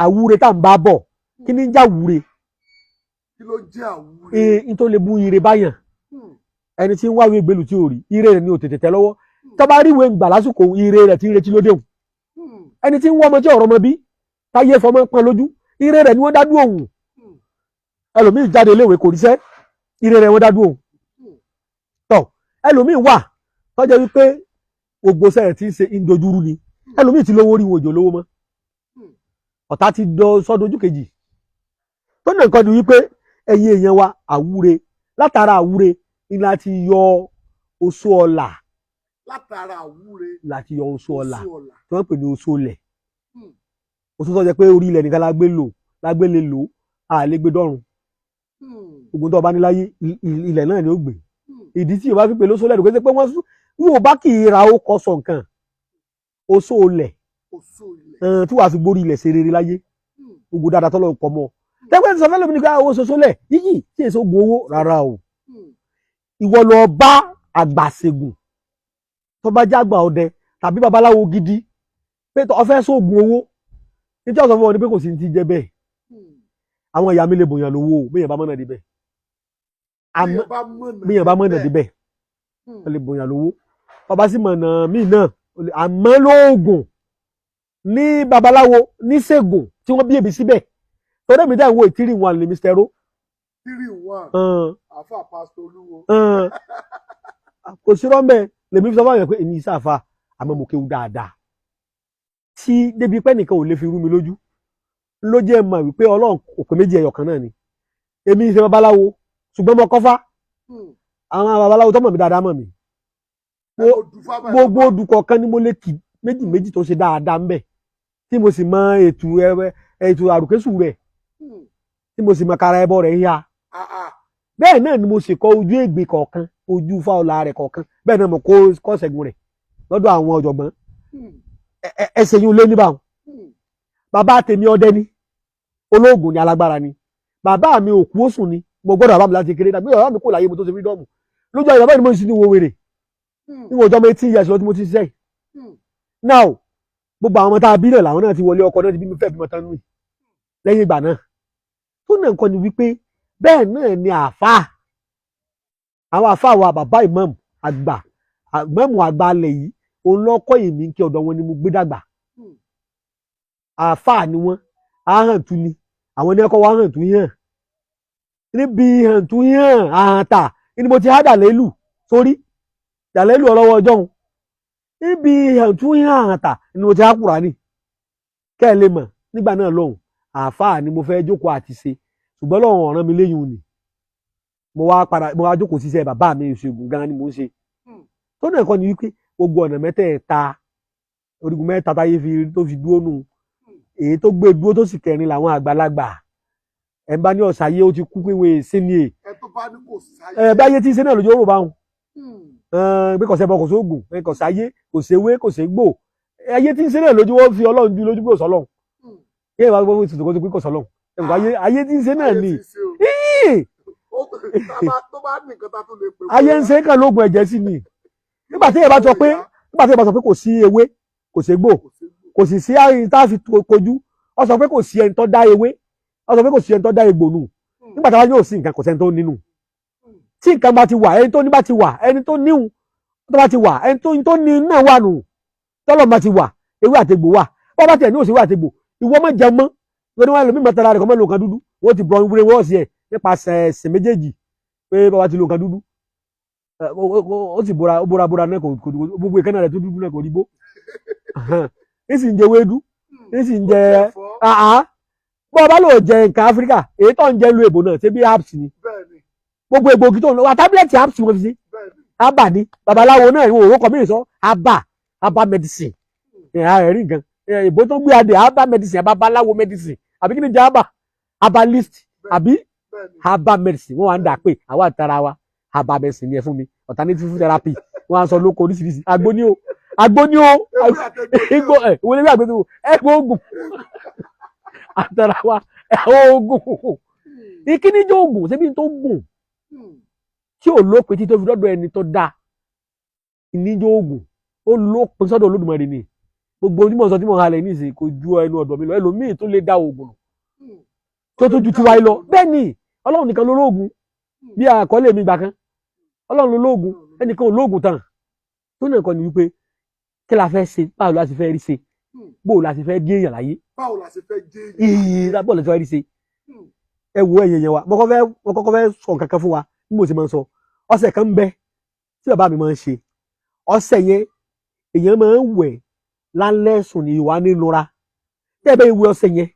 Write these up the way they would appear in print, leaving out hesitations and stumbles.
àwúre tá ń bá bọ̀ kí ni ń jẹ́ àwúre. Kí ló jẹ́ àwúre? N tó lè mú ire báyàn ẹni tí ń wá ìwé ìgbélú tí ò rí ire rẹ̀ ni ò tètè tẹ́ lọ́wọ́ tó bá rí ìwé ìgbà lásìkò ire rẹ̀ tí ń retí lóde òun ẹni tí ń wọ́ ọmọ tí ọ̀rọ̀ ọmọ bí táyé fọmọ pọn lójú ire rẹ̀ ni wọ́n dádú òun ẹlòmíì jáde iléèwé kò ríṣẹ́ ire rẹ̀ wọ́n dádú òun tọ̀ ẹlòmíì wà tọ́jọ́ wípé gbogbo sẹ́yìn tí ń ṣe ìdojúrú ni ẹlòmíì ti lówó rí wọn òjò lówó mọ́ ọ̀tá ti sọ́dojú kejì tó ní nǹkan ni wípé ẹ̀yin èèyàn wa àwúre látara àwúre ni láti yọ oṣó ọlà látara àwúre láti yọ oṣó ọlà tí wọ́n pè ní Osole oṣó tó jẹ́ pé orí ilẹ̀ nìkan lágbé lè lò àlégbé dọ́run ogun tó bá ní láyé ilẹ̀ náà ni ó gbé ìdí tí Yorùbá fi pè lóṣó lẹ́nu pé wọ́n Yorùbá kì í ra ó kọ sọ nǹkan Osole tí wàá fi gbórí ilẹ̀ ṣe rere láyé gbogbo dáadáa tọ́lọ́ pọ̀ mọ́ tẹ́gbẹ́ ti sọ fẹ́ lómi ní ká owó Osole yíyí tí èso gun owó rárá o ìwọ lọ bá àgbàṣègùn tó bá jágbà ọdẹ tàbí babaláwo gidi pé tó fẹ́ sóògùn owó ní tí wọ́n sọ fún wọn ni pé kò sí ti jẹ́ bẹ́ẹ̀ àwọn ìyá mi lè bòyàn lówó béèyàn bá mọ̀nà débẹ̀ béèyàn bá mọ̀nà débẹ̀ wọ́n lè bòyàn lówó ọba sì mọ̀nà míì náà àmọ́ lóògùn ní babaláwo ní ṣègùn tí wọ́n bí èbí síbẹ̀ torí èmi dáhùn wo ìtírì wọn lè Mr. Ro. 3-1 àfà pásítọ̀ Olúwo. Kò sí rọ́mbẹ́ lèmi fi sọ fún àwọn pé èmi ìsáfà àmọ́ mo kéwú dáadáa tí débi pẹ́ nìkan ò lè fi rú mi lójú ló jẹ́ mọ̀ wípé Ọlọ́run òpè méjì ẹyọ kan náà ni èmi ìṣe babaláwo ṣùgbọ́n mo kọ́fá àwọn babaláwo tó mọ̀ mí dáadáa mọ̀ mí gbogbo odùkọ̀ kan ni mo lè kì méjì tó ṣe dáadáa ń bẹ̀ tí mo sì mọ ètò àrùkésù rẹ̀ tí mo sì mọ kára ẹbọ rẹ̀ yá bẹ́ẹ̀ náà ni mo sì kọ́ ojú ègbè kọ̀ọ̀kan ojú fáwọlà rẹ̀ kọ̀ọ̀kan bẹ́ẹ̀ náà mo kọ́ ṣẹ́gun rẹ̀ lọ́dọ̀ àwọn ọ̀jọ̀gbọ́n ẹsẹ̀ yìí lé níbàwọn bàbá tèmi ọdẹ ni olóògùn ni alágbára ni bàbá mi òkú òsùn ni mo gbọ́dọ̀ bàbá mi láti kéré dàbí bàbá mi kò láyé mo tó ṣe fídọ́ọ̀mù lójú ayé bàbá mi mo sì ní wo wèrè níwọ̀n ọjọ́ mi 18 years lọ tí mo ti ṣiṣẹ́ yìí now gbogbo àwọn ọmọ tá a bí náà làwọn náà ti wọlé ọkọ náà ti bí mi fẹ́ bí mo tán nù lẹ́yìn ìgbà náà tó náà nǹkan ni wípé bẹ́ẹ̀ náà ni àáfàá àwọn àáfàá wa bàbá ìmáàmù àgbà alẹ̀ yìí òun lọ́kọ́ èmi kí ọ̀dọ̀ wọn ni mo gbé dàgbà àáfàá ni wọ́n ahàn tún ni àwọn ní ẹ̀kọ́ wa hàn tún yàn níbi hàn tún yàn àhàntà ni mo ti há dàlélù sórí dàlélù ọlọ́wọ́ ọjọ́ òun níbi hàn tún yàn àhàntà ni mo ti há Kùránì kẹ́ ẹ lè mọ̀ nígbà náà lọ́hùn àáfàá ni mo fẹ́ jókòó àti ṣe ṣùgbọ́n lọ́hùn ọ̀ràn mi léyìn òní mo wá jókòó síṣẹ́ bàbá mi ìṣègùn gan ni mo ń ṣe tó náà kọ́ ni wípé gbogbo ọ̀nà mẹ́tẹ̀ẹ̀ta orígun mẹ́ta táyé tó fi dúró nù èyí tó gbé dúró tó sì kẹrin làwọn àgbàlagbà ẹ bá ní ọ̀sáyé ó ti kú pé wọ́n èsì ni ẹ tó bá ní kò sáyé báyé tí ń ṣe náà lójú ó rò báwọn pé kò sẹ́bọ kò sóògùn kò sáyé kò séwé kò ségbò ayé tí ń ṣe náà lójú ó fi Ọlọ́run ju lójú pé kò sọ́lọ́run kí ẹ bá gbọ́ fún ìtòkòtò pé kò sọ́lọ́run ayé tí ń ṣe náà ni ayé ń ṣe kàn lóògùn ẹ̀jẹ̀ sí ni nígbà tí ẹ bá sọ pé kò sí ewé kò ségbò kò sì sí àyìn tá a fi kojú ọ sọ pé kò sí ẹni tó dá ewé ọ sọ pé kò sí ẹni tó dá egbò nù nígbà táwa yóò sí nǹkan kò sẹ́ni tó nínú tí nǹkan bá ti wà ẹni tó ní bá ti wà ẹni tó níhun tó bá ti wà ẹni tó ní náà wà nù tọ́lọ̀ bá ti wà ewé àtegbò wà bọ́ bá tiẹ̀ ní òsì ewé àtegbò ìwọ má jẹun mọ́ lórí wọn lómi mọ̀tara rẹ̀ kọ́ mọ́ lo nǹkan dúdú wọ́n ti bọ̀ wúre wọ́ọ̀sì ẹ̀ nípasẹ̀ ẹ̀sìn méjèèjì pé bàbá ti lo nǹkan dúdú ó sì bóra náà kò gbogbo ìkànnà rẹ̀ tó dúdú náà kò rí bó ní sì ń jẹ wédú ní sì ń jẹ bọ́ ọba lò jẹ nǹkan Áfíríkà èyí tó ń jẹ lu èbò náà ṣé bí apps ni gbogbo egbògi tó ń lọ wà tábìlẹ̀tì apps wọn fi sí abà ní babaláwo náà ìwọ òwò kọ́mí sọ abà medicine ẹ̀rí nǹkan ìbò tó gbé adé abà medicine babaláwo medicine àbí kí ni jẹ́ abà list àbí abà medicine wọ́n wá ń dà pé àwa àtàrà wa abà medicine yẹn fún mi alternative therapy wọ́n á sọ lóko oríṣiríṣi agbóní o ìwé nígbà gbé tó ẹgbẹ́ oògùn àtàrà wa oògùn ìkíní jẹ́ oògùn ṣebí tó gùn tí ò lópin tí tó fi dọ́dọ̀ ẹni tó dáa ìníjọ́ oògùn ó lópin sọ́dọ̀ Olódùmarè ni gbogbo onímọ̀ sọ tí mo halẹ̀ ní ìsìn kò ju ẹnu ọ̀dọ̀ mi lọ ẹlòmíì tó lè dá oògùn tó ju tiwa lọ bẹ́ẹ̀ ni ọlọ́run nìkan ló lóògùn bí àkọlé mi gbà kan ọlọ́run ló lóògùn ẹnìkan ò lóògùn tán tó náà kọ́ ni wípé kí la fẹ́ ṣe báwo la ti fẹ́ rí ṣe báwo la ti fẹ́ dé èèyàn láyé báwo la ṣe fẹ́ jẹ́ èèyàn báwo la ti fẹ́ rí ṣe ẹ wo ẹ̀yẹ̀ yẹn wa mo kọ́kọ́ fẹ́ sọ nǹkan kan fún wa bí mo ti máa ń sọ ọṣẹ kan ń bẹ tí bàbá mi máa ń ṣe ọṣẹ yẹn èèyàn máa ń wẹ̀ lálẹ́ sùn ní ìwà nínúra tẹ́ ẹ bẹ́ẹ̀ wẹ̀ ọṣẹ yẹn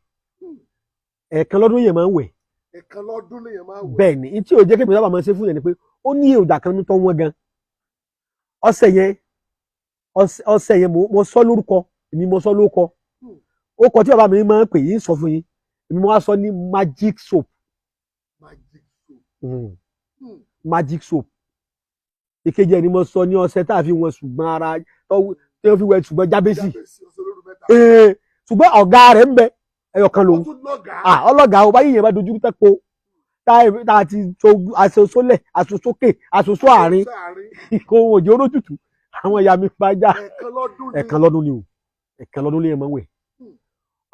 ẹ̀ẹ̀kan lọ́dún yẹn máa ń wẹ̀ ẹ̀kan lọ́dún lèèyàn máa wẹ̀ bẹ́ẹ̀ ni tí ò jẹ́ kébì sábà máa ń ṣe fún yẹn ni pé ó ní èròjà kan tó wọ́n gan ọṣẹ yẹn mo sọ lórúkọ èmi mo sọ lórúkọ ó kọ tí bàbá mi máa ń pè yín sọ fún yín èmi mo wá sọ ní magic soap magic soap ìkejì ẹni mo sọ ní ọṣẹ tá a fi wọn ṣùgbọ́n ara tí wọ́n fi wẹ̀ ṣùgbọ́n jábẹ́sì ṣùgbọ́n ọ̀gá rẹ̀ ń bẹ ẹyọkan lòun ọlọ́gàá ọba yìí yẹn bá dojú tẹ́po tá a ti so asosólẹ̀ asosókè asosó àárín kò òjò olójútùú àwọn ìyá mi bá já ẹ̀kan lọ́dún ni o ẹ̀kan lọ́dún ni ẹ̀ máa ń wẹ̀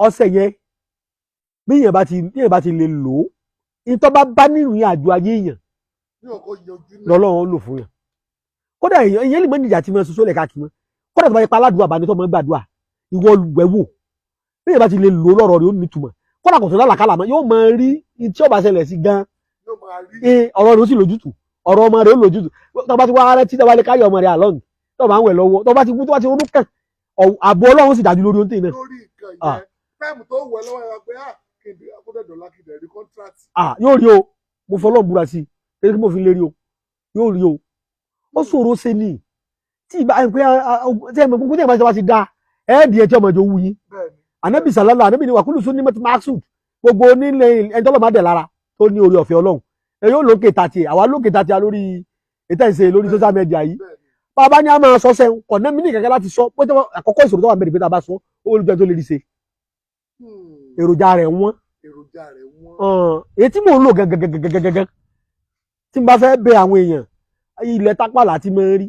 ọṣẹ yẹn bí yẹn bá ti lè lò ó ìtọ́ bá nínú àjò ayé yẹn lọ́lọ́run lò fún yẹn kódà èèyàn lè mọ níjà tí mo soso lẹ̀ káàkiri mọ́ kódà tó bá yẹ pa aládùúgbò àbánitọ́ mọ́ gbàdúrà ìwọ wẹ̀wò bí yẹn bá ti lè lò lọ́rọ̀ rẹ̀ ó nítumọ̀ kódà kò tó lálàkàlà mọ́ yóò máa rí tí ó bá ṣẹlẹ̀ sí gan ọ̀rọ̀ rẹ̀ ó sì lójútù ọ̀rọ̀ ọmọ rẹ̀ ó lójútù tó bá ti wá rẹ́ tí tó bá lè káyọ̀ ọmọ rẹ̀ àlọ́ọ̀nì tó bá ń wẹ̀ lọ́wọ́ tó bá ti ronú kàn àbò Ọlọ́run sì dájú lórí oúnjẹ náà. lórí nǹkan yẹn táìmù tó wẹ̀ lọ́wọ́ yẹn pé kéde akódẹ̀dọ̀lá kéde rí kọ́ńtrátì. yóò rí o mo fọlọ́ búra sí i kí mo fi lè rí o yóò rí o ó ṣòro ṣe ni tí ìgbà pé tí ẹ̀mọ̀ gbogbo tí ẹ̀mọ̀ ṣe ti da ẹ̀ẹ́dì ẹ̀ tí ọmọ ìjọ wù yín anabi sàlálà anabi ni wàkúlù sún ní mẹ́tí maxud gbogbo onílé ẹjọ́ lọ́mọ adẹ̀ lára tó ní orí ọ̀fẹ́ Ọlọ́run ẹ yóò lókè tàtì àwa lókè tàtì lórí ètò ìṣe lórí social media yìí bàbá ní a máa sọ sẹ́hun kọ̀ọ̀nà mí ní kẹ̀kẹ́ láti sọ pé àkọ́kọ́ ìṣòro tó wà mẹ́rin pé tá a bá sọ ó lójú ẹ tó lè rí ṣe èròjà rẹ̀ wọ́n èyí tí mò ń lò gẹ́gẹ́gẹ́gẹ́gẹ́gẹ́ tí n bá fẹ́ bẹ àwọn èèyàn ilẹ̀ tápàlà tí mo rí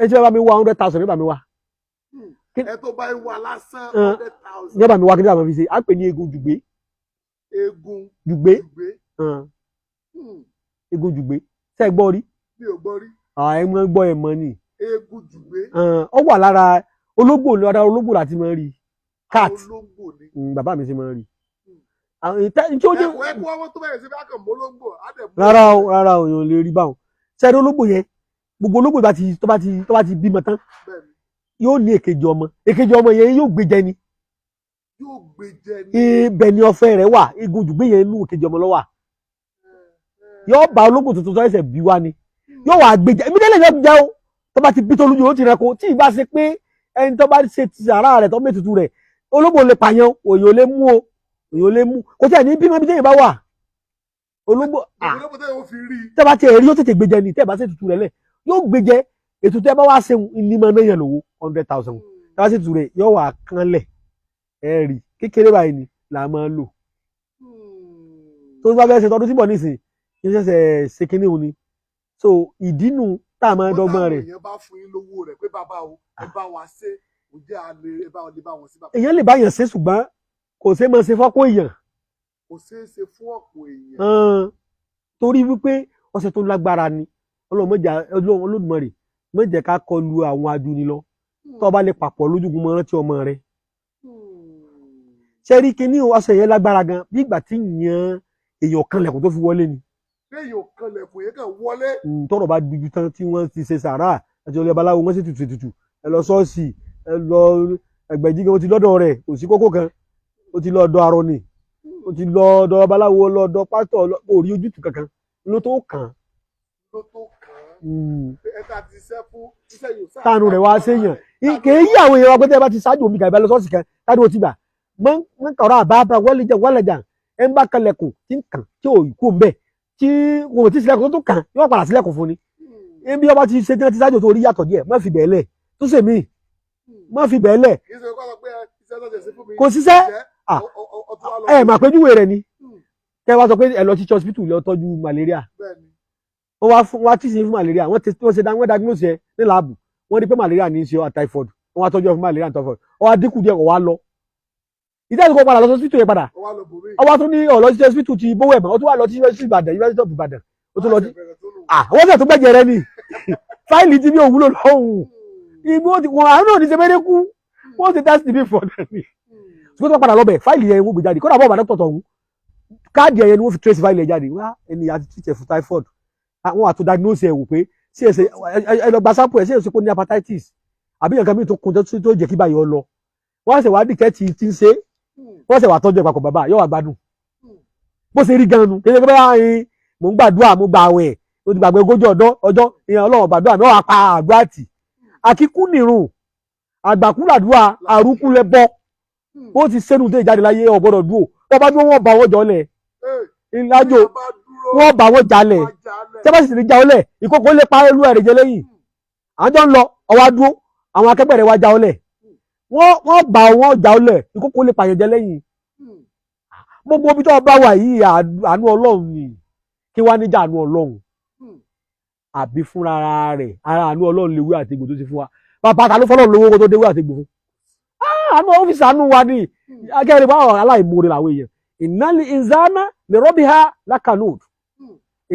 ẹ tí wọ́n bá mi wá 100,000 nígbà mi wá. ẹ tó bá ń wá lásán 100,000. nígbà mi wá kí ní àwọn fi ṣe à ń pè ní egun jùgbé. Jùgbé egun jùgbé ṣe é gbọ́ rí. mi ò gbọ́ rí. ẹ mọ gbọ́ ẹ mọ ni. egun jùgbé. ó wà lára ológbò láti máa rí cat bàbá mi ṣe máa rí. ẹ̀kọ́ ọmọ tó bẹ̀rẹ̀ sí bá kàn mọ́ ológbò á dẹ̀ mú. rárá o èèyàn lè rí báwọn sẹ́ni ológbò yẹn gbogbo ológbò tó bá ti bímọ tán yóò ní èkejì ọmọ yẹn yóò gbé jẹ ni. ibẹ̀ ni ọ̀fẹ́ rẹ̀ wà igun jùgbé yẹn inú èkejì ọmọ ló wà yóò bá ológbò tuntun tó ẹsẹ̀ bí wá ni yóò wà gbé jẹ èmi délé yóò jẹ o tó bá ti bí tolú yóò ti rẹ ko tí ì bá ṣe pé ẹni tó bá ṣe ti sàrà rẹ̀ tó mẹ́tutù rẹ̀ ológbò lè pààyàn òyìn ò lè mú o èyàn lè mú kò tí ẹ̀ ní bímọ bí téèyàn bá wà ológbò tẹ́ bá tiẹ̀ rí yóò tètè gbèjẹ ni tẹ́ bá ṣe tutù rẹ̀ lẹ̀ yóò gbèjẹ ètò tẹ́ bá wá ṣe ní máa náà yẹn lówó 100,000 tẹ́ bá ṣe tutù rẹ̀ yóò wà kánlẹ̀ ẹ rí kékeré báyìí ni là máa ń lò tó bá fẹ́ ṣe tọdún síbọ̀ nísìn kí n ṣẹ̀ṣẹ̀ ṣe kinní òun ni so ìdínú tá a máa dọ́gbọ́n rẹ̀. èèyàn bá fún yín lówó rẹ̀ pé bàbá o ẹ bá wa ṣe ǹjẹ́ ẹ bá wọn sí bàbá. èèyàn lè bá yàn ṣe ṣùgbọ́n kò ṣeé máa ṣe fọ́pọ̀ èèyàn. kò ṣeé ṣe fún ọ̀pọ̀ èèyàn. torí wípé ọṣẹ tó lágbára ni Olódùmarè má jẹ́ ká kọlu àwọn ajuni lọ tó bá lè papọ̀ lójúgun mọ́ rántí ọmọ rẹ̀. ṣé rí kíní ọṣẹ yẹn lágbára gan bí ìgbà tí yàn èèyàn kan lẹ̀kùn tó fi wọlé ni. èèyàn kan lẹ̀kùn yẹn kàn wọlé. tọ́rọ̀ bá dúdú tán tí wọ́n ti ṣe sàrà àti ọlẹ́ babaláwo wọ́n sì tutù ẹ lọ ṣọ́ọ̀ṣì ẹ lọ ẹgbẹ̀jì gan ó ti lọ́dọ̀ rẹ̀ kò sí kókó kan ó ti lọ́ọ̀dọ̀ arọ ni ó ti lọ́ọ̀dọ̀ babaláwo lọ́ọ̀dọ̀ pásítọ̀ kò rí ojútùú kankan ló tó kàn. ẹ̀ka ti ṣẹ́ fún iṣẹ́ yóò sáà. tánu rẹ̀ wá séèyàn kèé yí àwọn èèyàn wa pé tẹ́ bá ti ṣáájú omi gàgbà lọ ṣọ́ọ̀ṣì kan tánu ó ti gbà mọ́ kọ̀ọ̀rọ̀ àbábà wọ́lẹ̀jà ẹ̀ ń bá kalẹ̀kùn tí ń kàn tí ò kú ń bẹ̀ tí wọn ò ti sílẹ̀kùn tó kàn yóò padà sílẹ̀kùn fún ni. ebi ọba ti ṣe tí wọ́n ti ṣáájú tó rí yàtọ̀ díẹ̀ má fi bẹ́ẹ̀ lẹ̀ tó ṣe mí má fi bẹ́ẹ̀ lẹ̀ kò ṣiṣẹ́ ẹ mà péjúwe rẹ̀ ni kẹ́ wá sọ pé ẹ lọ sí hospital lọ tọ́jú malaria wọ́n wá tí sí fún malaria wọ́n ṣe wọ́n diagnose ẹ ní láàbù wọ́n rí pé malaria ní í ṣe typhoid wọ́n wá tọ́jú ẹ̀ fún malaria tó fọ́ ọ wá dínkù díẹ̀ kò wá lọ ìdí àti kò padà lọ sí hospital yẹn padà ọ wá tún ní ọ̀lọ́ sí hospital ti bówó ẹ̀mọ́ ó tún wá lọ sí University of Ìbàdàn ó tún lọ sí wọ́n sì tún gbẹ̀jẹ̀ rẹ ni fáìlì ti ní òwúlò lọ́hùn ibi wọn àánú ò ní ṣe mẹ́rẹ́ kú wọ́n ti test me for them ni ṣùgbọ́n tó padà lọ bẹ̀ fáìlì yẹn wọ́n gbé jáde kọ́dà bọ́ọ̀ bá dọ́kítọ̀ tọ̀hún káàdì ẹ̀yẹ ni wọ́n fi trace fáìlì ẹ̀ jáde wá ẹni àti títẹ̀ fún typhoid àwọn àtò diagnose ẹ̀ wò pé ṣé ẹ lọ gba sample ẹ̀ ṣé èso kó ní hepatitis àbí nǹkan mìíràn tó kun tó jẹ́ kí báyìí ọ lọ wọ́n ṣe wá dìkẹ́tì tí ń ṣe wọ́n ṣe wà tọ́jú ẹ̀ papọ̀ bàbá yóò wà gbádùn bó ṣe rí gan-an nu kéde pé báyìí mò ń gbàdúrà mo gba àwẹ̀ mo ti gbàgbé ogójì ọjọ́ ìyẹn Ọlọ́run gbàdúrà mi wà pa àdúrà tì àkíkú nìrùn àgbàkú làdúrà àrùkú lẹ bọ́ ó ti sẹ́nu tó ìjáde láyé ọ̀gbọ́dọ̀ dúró wọ́n bá dúró wọ́n bá wọn jọlẹ̀ ìlàjò wọ́n bá wọn jalẹ̀ tẹ́bá sì ti já ọlẹ̀ ìkókó lè pa olú ẹ̀rẹ̀ jẹ lẹ́yìn àwọn jọ ń lọ ọwá dúró àwọn akẹgbẹ́ rẹ̀ wá já ọlẹ̀ wọ́n bá wọn já ọlẹ̀ ìkókó lè pààyàn jẹ lẹ́yìn gbogbo ibi tó bá wà yìí àánú Ọlọ́run ni kí wá níjà àánú Ọlọ́run àbí fúnra rẹ̀ ara àánú Ọlọ́run léwé àti egbò tó ti fún wa bàbá ta ló fọlọ́run lówó kó tó déwé àti egbò fún àánú ọ́fíìsì àánú wa ni akẹ́rẹ́ bá wà aláìmoore làwọn èèyàn ìnáli ìzáná lè rọ́bì ha lákànúd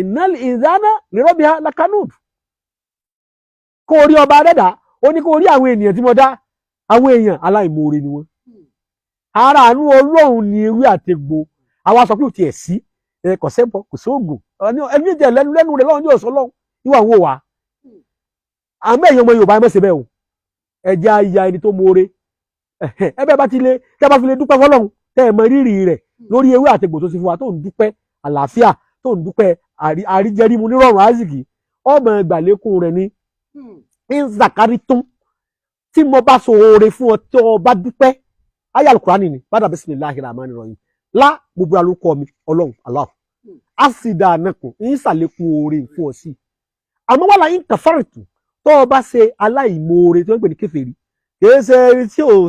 ìnáli ìzáná lè rọ́bì ha lákànúd kó o rí ọba adẹ́dà ó ní kó o rí àwọn ènìyàn tí mo dá àwọn èèyàn aláìmoore ni wọ́n ara àánú Ọlọ́run ni ewé àtegbò àwa sọ pé ò tiẹ̀ sí kò sẹ́bọ kò sóògùn ẹni jẹ́ lẹ́nu rẹ̀ lọ́wọ́ ní ọ̀sán lọ́wọ́ níwà ń wò wá àmọ́ èèyàn ọmọ Yorùbá ẹ má ṣe bẹ́ẹ̀ o ẹ jẹ́ àyà ẹni tó moore ẹbẹ bá ti lé tẹ́ bá fi lè dúpẹ́ fọ́lọ́run tẹ́ ẹ mọ rírì rẹ̀ lórí ewé àtegbò tó ti fún wa tó ń dúpẹ́ àlàáfíà tó ń dúpẹ́ àríjẹrímu nírọ̀rùn àzìkì ọmọ ìgbàlékún rẹ̀ ní nzakari tún tí mo bá so oore fún ọ tó o bá dúpẹ́ ayé alukurani ni bàdà bisimilahi rahmani rahim lá gbogbo alukọ mi Ọlọ́run Allah asida anakun ń sàlékún oore fún ọ sí àmọ́ wàhálà yín kàfàrìtù tó o bá ṣe aláìmoore tó ń pè ní kèfèrí kìí ṣe tí ò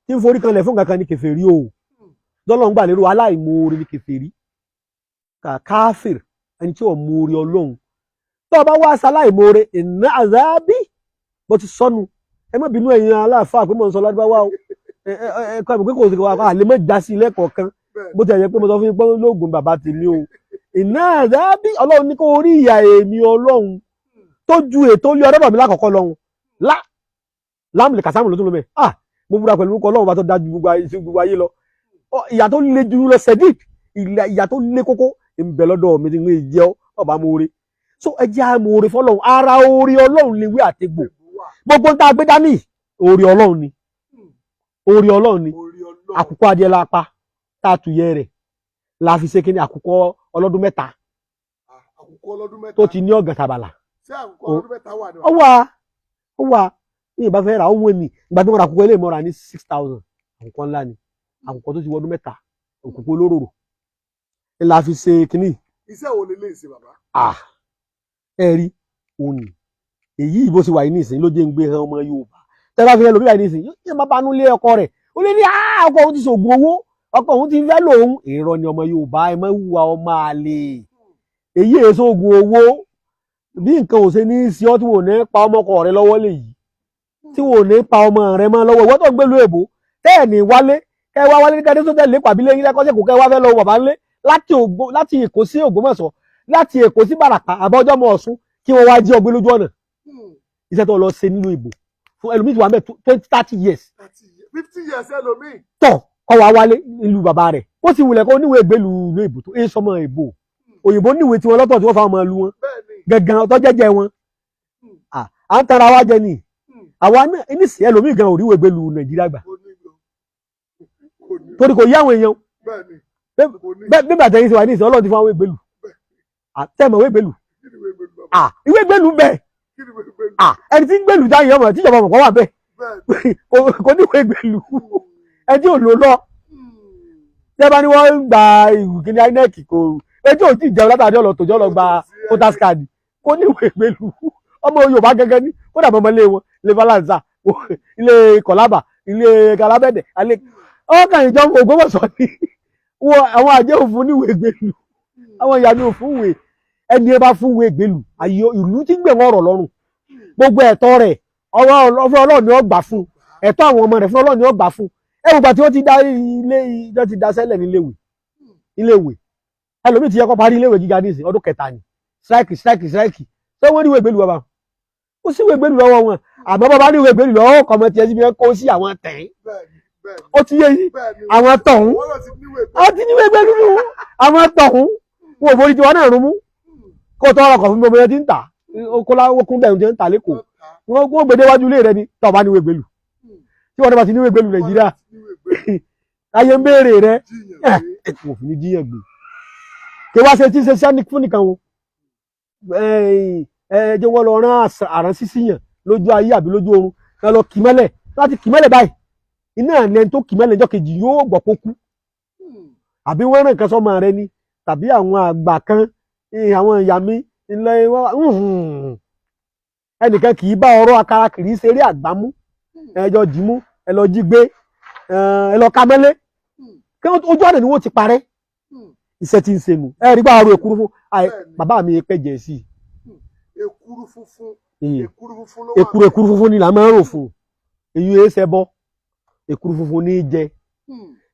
tí ń forí kanlẹ̀ fún kankan ní kèfèrí o dọ́lọ́run gbà lérò aláìmoore ní kèfèrí káfíìr ẹni tí ò moore Ọlọ́run tó o bá wá aṣọ aláìmoore ìná àzábí bó ti sọnù ẹ má bínú ẹ̀yin aláàfáà pé mo ń sọ ládùúgbà wá o ẹ kọ́ ẹ̀ pé kò sí wà á lè má já sí lẹ́kọ̀ọ̀kan bó ti ẹ̀ yẹ pé mo sọ fún yín pé lóògùn bàbá tèmi o ìná àzábí Ọlọ́run ní kó rí ìyà èmi Ọlọ́run tó ju ètò ilé ọdọ́dọ̀ mi lákọ̀ọ́kọ́ lọ́hùn láàmù lè kàsámù ló tún lọ mẹ́ mo búra pẹ̀lú orúkọ Ọlọ́run bá tó dájú gbogbo ayé lọ ìyà tó le jù lọ sẹ́dík ìyà tó le kókó ìbẹ̀ lọ́dọ̀ mi ti ń jẹ́ ọba moore so ẹ jẹ́ àmóore fọ́lọ́run ara oore Ọlọ́run lè wé àtegbò gbogbo ń tá a gbé dání oore Ọlọ́run ni oore Ọlọ́run ni àkùkọ adìẹ la pa tá a tuyẹ rẹ̀ la fi ṣe kí ni àkùkọ ọlọ́dún mẹ́ta tó ti ní ọ̀gàn tàbàlà ó wà ní ìbá fẹ́ ra ó wọ́n ní ìgbà tí wọ́n ra àkùkọ ilé ìmọ̀ra ní 6,000 àkùkọ ńlá ni àkùkọ tó ti wọ́dún mẹ́ta òkùnkọ olóróró ẹ la fi ṣe kínní. iṣẹ́ wo lè ṣe bàbá. ẹ rí òní èyí ìbò sì wà ní ìsìn ló jẹ́ ń gbé ọmọ Yorùbá tẹ́ bá fi hàn lómi wà ní ìsìn yóò máa banú lé ọkọ rẹ̀ ó lè ní ọkọ òun ti ṣògùn owó ọkọ òun ti fẹ́ lòun èrò ni ọmọ Yorùbá ẹ máa wúwa ọmọ àlè èyí èso ògùn owó bí nǹkan ò ṣe ní í ṣe ọ́ tí wò ní pa ọmọkọ rẹ lọ́wọ́ lè yìí tí wò ní pa ọmọ rẹ mọ́ lọ́wọ́ ìwọ́n tó ń gbèlú èbó tẹ́ ẹ̀ ní wálé kẹ́ wá wálé kẹ́ tó tẹ̀lé pàbí lẹ́yìn lẹ́kọ́sẹ̀ kò kẹ́ wá fẹ́ lọ bàbá ńlé láti Èkó sí Ògbómọ̀ṣọ́ láti Èkó sí Bàràpá àbọ́jọ́ mọ́ Ọ̀ṣun kí wọ́n wá jí ọgbẹ́ lójú ọ̀nà iṣẹ́ tó lọ ṣe nílùú ìbò fún ẹlòmíì tí wà mẹ́ 20-30 years 50 years ẹlòmíì tọ̀ kọ́ wá wálé nílùú bàbá rẹ̀ ó sì wulẹ̀ kó níwèé ìgbélú ìlú ìbò tó ń sọmọ ìbò òyìnbó níwèé tiwọn lọ́tọ̀ tí wọ́n fa ọmọ ìlú wọn gẹ̀gàn ọ̀tọ̀ jẹ́jẹ́ wọn à ń tara wá jẹ ni àwa náà nísìnyí ẹlòmíì gan òríwèé ìgbélú Nàìjíríà gbà torí kò yí àwọn èèyàn bẹ́ẹ̀ bàtẹ́ yìí ṣe wà ní ìsìn Ọlọ́run ti fún àwọn ìgbélú àtẹ̀mọ̀ ìwé ìgbélú ìwé ìgbélú bẹ́ẹ̀ ẹni tí ń gbélú dáhùn ọmọ tíjọba ọmọ kan wà bẹ́ẹ̀ kò ní ìwé ìgbélú ẹni tí ò lò lọ tẹ́ bá ní wọ́n ń gba ìwùkíní INEC kò ẹjọ́ ò tí ì jẹun látàrí ọlọ́tòjọ́ lọ gba voters card kò ní ìwé ìgbélú ọmọ Yorùbá gẹ́gẹ́ ní kódà bọ́ ọmọ ilé wọn ilé balanza ilé kọ̀lábà ilé galabẹ́dẹ̀ alẹ́ ọkàn ìjọ Ògbómọ̀ṣọ́ ni àwọn àjẹ́ òfin níwèé ìgbélú àwọn ìyá ní òfin ìwé ẹni ẹ bá fún ìwé ìgbélú ayé ìlú tí ń gbẹ̀wọ̀n ọ̀rọ̀ lọ́rùn gbogbo ẹ̀tọ́ rẹ̀ ọwọ́ Ọlọ́run ni ó gbà fún ẹ̀tọ́ àwọn ọmọ rẹ̀ fún Ọlọ́run ni ó gbà fún ẹ gbogbo àti wọ́n ti dá ilé ìjọ ti dá sẹ́lẹ̀ níléèwé ẹlòmíì ti yẹ kó parí iléèwé gíga nísìn ọdún kẹta ni strike ṣé wọ́n ní ìwé ìgbélú bàbá ó sì ìwé ìgbélú lọ́wọ́ wọn àmọ́ bàbá ní ìwé ìgbélú lọ́wọ́ kọ́mọ tiẹ̀ síbi kó sí àwọn tẹ̀yìn ó ti yé yín àwọn tọ̀hún ó ti ní ìwé ìgbélú nù àwọn tọ̀hún wọn ò forí tiwọn náà rún mú kó tọ́ ọkọ̀ fún mi ọmọ yẹn ti ń tà okun bẹ̀rù ti ń tà lẹ́kọ̀ọ́ wọ́n gbèdé wájú ilé rẹ ni tọ́ bá ní ìwé ìgbélú tí wọ́n bá ti ní ìwé ìgbélú Nàìjíríà ayé ń béèrè rẹ wọ́n fi ní jíyàn gbé kí wá ṣe tí ń ṣe sẹ́ni fún nìkan wọn jẹ́ wọ́n lọ rán àrán sísí yàn lójú ayé àbí lójú oorun ẹ lọ kì mọ́lẹ̀ láti kì mọ́lẹ̀ báyìí iná ẹni tó kì mọ́lẹ̀ ọjọ́ kejì yóò gbọ́ kó kú àbí wọ́n rán nǹkan sọ́mọ rẹ ni tàbí àwọn àgbà kan àwọn ìyá mi ilẹ̀ ẹnìkan kì í bá ọ̀rọ̀ akara kiri ṣeré àgbámú ẹjọ́ dìímú ẹ lọ jí gbé ẹ lọ ka mọ́lẹ̀ kí ojú ọ̀nà ni wọ́n ti parẹ́ iṣẹ́ tí ń ṣe nù ẹ rí bá ọ̀rọ̀ èkúrú fún bàbá mi pẹ̀jẹ̀ sí èkúrú funfun ni là máa ń rò fún èyí ẹ ṣẹ bọ èkúrú funfun ní í jẹ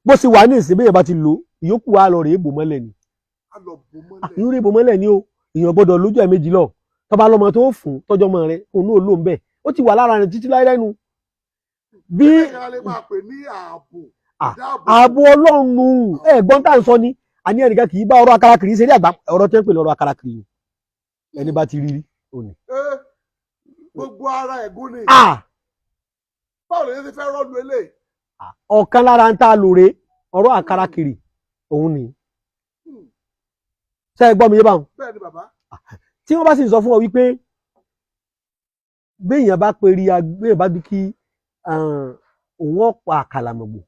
bó sì wà ní ìsìn bẹ́ẹ̀ bá ti lò ìyókù wa lọ rè é bò mọ́lẹ̀ ni àyùn rè é bò mọ́lẹ̀ ni o èèyàn gbọ́dọ̀ lójú ẹ̀ méjì lọ tọ́ba lọ́mọ tó fún tọ́jọ́ ọmọ rẹ òun náà ló ń bẹ̀ ó ti wà lára rẹ̀ títí láyé lẹ́nu bí ààbò Ọlọ́run ẹ̀gbọ́n tá à ń sọ ni àní ẹnìkan kì í bá ọ̀rọ̀ akara kiri ṣeré àgbà ọ̀rọ̀ tẹ́ ń pè lọ́rọ̀ akara kiri ẹni bá ti rí rí òní. gbogbo ara ẹ̀gún ni báwo lè ṣe fẹ́ rọ́ọ̀lù eléyìí. ọ̀kan lára ń tá a lòrè ọ̀rọ̀ akara kiri òun ni ṣe é gbọ́ mi yé báwọn. bẹ́ẹ̀ ni bàbá. tí wọ́n bá sì sọ fún ọ wípé béèyàn bá peri béèyàn bá bí kí òun ọ̀pọ̀ àkàlàmọ̀gbò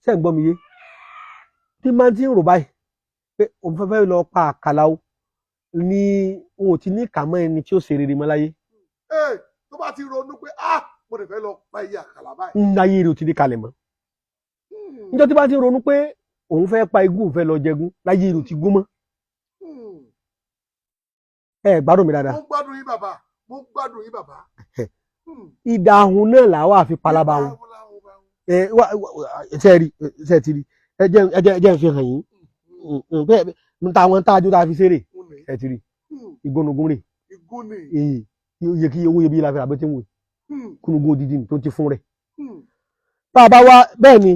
ṣe é gbọ́ mi yé tí máa ti ń rò báyìí pé òun fẹ́ lọ pa àkàlà o ni òun ò ti ní kà mọ́ ẹni tí ó ṣe rere mọ́ láyé. tó bá ti ronú pé mo lè fẹ́ lọ pa iye àkàlà báyìí. ń láyé rẹ̀ ò ti ní kalẹ̀ mọ́. níjọ́ tí bá ti ronú pé òun fẹ́ pa igún òun fẹ́ lọ jẹgún láyé rẹ̀ ò ti gún mọ́. ẹ gbádùn mi dáadáa. mo gbádùn yín bàbá mo gbádùn yín bàbá. ìdààmún náà làwọn àfi palaba wọn. ṣe ti rí ẹ jẹ́ ń fi hàn yín n ta àwọn tájú tá a fi ṣeré ẹ ti rí ìgbónugun rè iye kí owó iyebíye la fi àbẹ tí ń wò kúnugun odidi tó ti fún rẹ tá a bá wá bẹ́ẹ̀ ni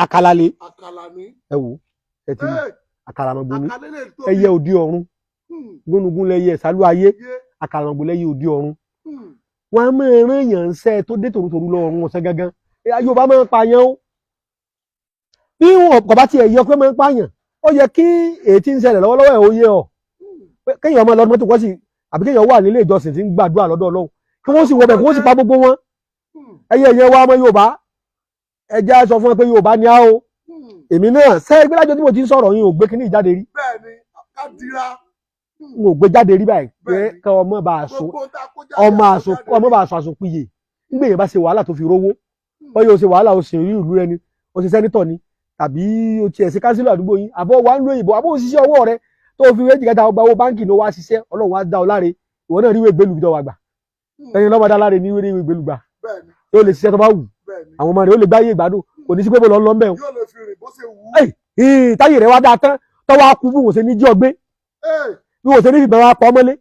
àkàlà lè ẹ wò ẹ ti rí àkàlà mọ̀gbọ́n ní ẹyẹ òdi ọ̀run gbónugun lẹyẹ ìsálú ayé àkàlà mọ̀gbọ́n lẹyẹ òdi ọ̀run wọn á máa rán èèyàn ṣẹ́ tó dé tòrútòrú lọ ọ̀run ọ̀sẹ̀ gangan Yorùbá máa ń pààyàn ó bí wọn kò bá tiẹ̀ yọ pé máa ń pààyàn ó yẹ kí èyí tí ń ṣẹlẹ̀ lọ́wọ́lọ́wọ́ ẹ̀ ó yé ọ kéèyàn ọmọ lọ́dún mọ́tò kọ́ sí àbí kéèyàn wà nílé ìjọsìn tí ń gbàdúrà lọ́dọ̀ Ọlọ́run kí wọ́n sì wọ bẹ̀ kí wọ́n sì pa gbogbo wọn ẹyẹ ìyẹn wa ọmọ Yorùbá ẹja sọ fún ẹ pé Yorùbá ni á o èmi náà sẹ́yìn pé lájọ́ tí mo ti ń sọ̀rọ̀ yín ò gbé kíní ìjáde rí n ò gbé jáde rí báyìí pé kí ọmọ bá a sọ àsopìyè nígbà yẹn bá ṣe wàhálà tó fi rówó wọ́n yóò ṣe wàhálà ó sì rí ìlú rẹ ni ó ṣe sẹ́nítọ̀ ni tàbí o tiẹ̀ sí kánsílọ̀ àdúgbò yín àbọ̀ wà ń lo ìbò àbọ̀ òṣìṣẹ́ ọwọ́ rẹ tó fi méjì kẹta ọgbà owó báńkì ló wá ṣiṣẹ́ Ọlọ́run wá dá ọ láre ìwọ náà ríwèé gbélú tó wà gbà ẹni lọ́mọ dá láre ní ríwèé gbélú gbà ó lè ṣiṣẹ́ tó bá wù àwọn ọmọ rẹ ó lè gbáyé ìgbádùn kò ní sí pé mo lọ lọ́mbẹ̀ o táyé rẹ wá dáa tán tọ́wọ́ akú bí wò ṣe ní jí ọgbé bí wò ṣe ní ìbẹ̀rẹ̀ apọ̀ ọmọlé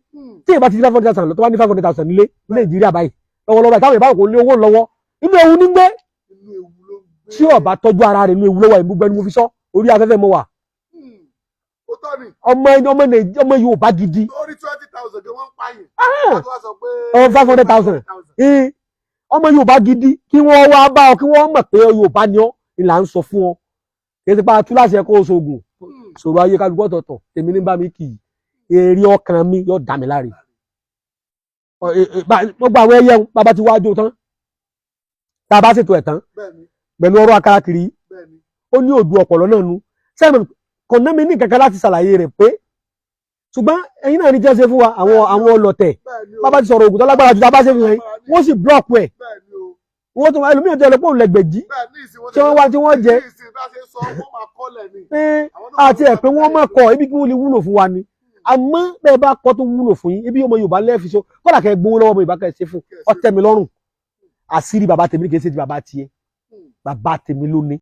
tí ìbá ti ní 500,000 lọ tó wá ní 500,000 nílé ní Nàìjíríà báyìí lọ́wọ́lọ́wọ́ táwọn ìbáwò kò ní owó lọ́wọ́ inú ewu ní gbé tí ọba tọ́jú ara rẹ̀ inú ewu lọ́wọ́ ìmúgbẹ́ ni mo fi sọ orí afẹ́fẹ́ mo wà ọmọ Yorùbá gidi lórí 20,000 ni wọ́n ń pààyàn 500,000 ọmọ Yorùbá gidi kí wọ́n wá bá ọ kí wọ́n mọ̀ pé Yorùbá ni ọ́ ìlà ń sọ fún ọ kì í ti pa túláṣẹ kó o ṣoògùn ṣòro ayé kálukú ọ̀tọ̀ọ̀tọ̀ èmi ní bá mi kì í èrè ọkàn mi yóò dá mi láre gbogbo àwọn ẹyẹ bàbá ti wá jó tán tá a bá ṣètò ẹ̀ tán pẹ̀lú ọ̀rọ̀ akara kiri ó ní òdu ọ̀pọ̀lọ́ náà nu sẹ́yìn kò ná mi ní kankan láti ṣàlàyé rẹ̀ pé ṣùgbọ́n ẹ̀yin náà ní jẹ́ ṣe fún wa àwọn ọlọ́tẹ̀ bàbá ti sọ̀rọ̀ ògùn tó lágbára jù tá a bá ṣe fi hàn wọ́n sì blọ́ọ̀kù ẹ̀ wọ́n tó ẹlòmíràn tó ẹlòpọ̀ lẹ́gbẹ̀jì tí wọ́n wá tí wọ́n jẹ àti ẹ̀ pé wọ́n máa kọ ibi kí wọ́n lè wúlò fún wa ni àmọ́ bẹ́ẹ̀ bá kọ́ tó wúlò fún yín ibi ọmọ Yorùbá lẹ́ẹ̀fi so kọ́dà kẹ́ gbowó lọ́wọ́ ọmọ Yorùbá kẹ́ ṣe fún ọtẹ mi lọ́rùn àṣírí bàbá tèmi kì í ṣe ti bàbá tiẹ̀ bàbá tèmi ló ní.